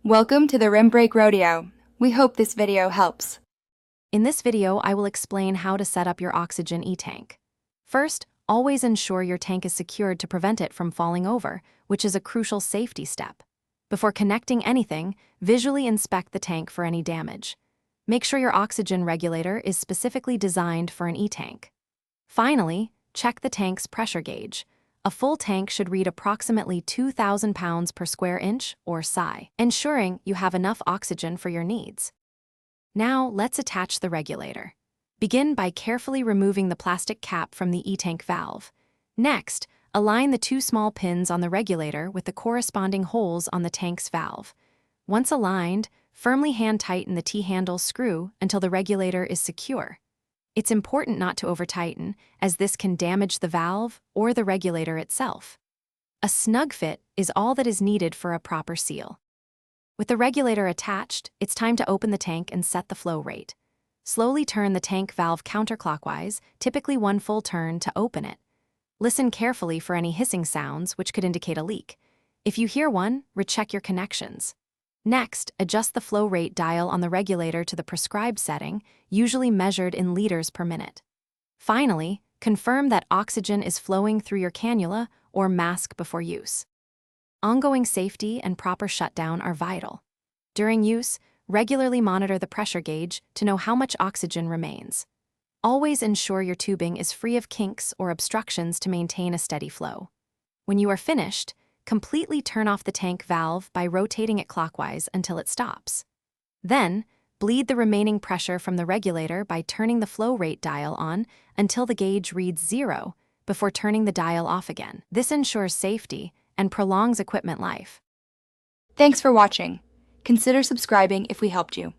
Welcome to the Rim Break Rodeo. We hope this video helps. In this video, I will explain how to set up your oxygen e-tank. First, always ensure your tank is secured to prevent it from falling over, which is a crucial safety step. Before connecting anything, visually inspect the tank for any damage. Make sure your oxygen regulator is specifically designed for an e-tank. Finally, check the tank's pressure gauge. A full tank should read approximately 2,000 pounds per square inch, or psi, ensuring you have enough oxygen for your needs. Now, let's attach the regulator. Begin by carefully removing the plastic cap from the e-tank valve. Next, align the two small pins on the regulator with the corresponding holes on the tank's valve. Once aligned, firmly hand-tighten the T-handle screw until the regulator is secure. It's important not to over-tighten, as this can damage the valve or the regulator itself. A snug fit is all that is needed for a proper seal. With the regulator attached, it's time to open the tank and set the flow rate. Slowly turn the tank valve counterclockwise, typically one full turn, to open it. Listen carefully for any hissing sounds, which could indicate a leak. If you hear one, recheck your connections. Next, adjust the flow rate dial on the regulator to the prescribed setting, usually measured in liters per minute. Finally, confirm that oxygen is flowing through your cannula or mask before use. Ongoing safety and proper shutdown are vital. During use, regularly monitor the pressure gauge to know how much oxygen remains. Always ensure your tubing is free of kinks or obstructions to maintain a steady flow. When you are finished, completely turn off the tank valve by rotating it clockwise until it stops. Then, bleed the remaining pressure from the regulator by turning the flow rate dial on until the gauge reads 0 before turning the dial off again. This ensures safety and prolongs equipment life. Thanks for watching. Consider subscribing if we helped you.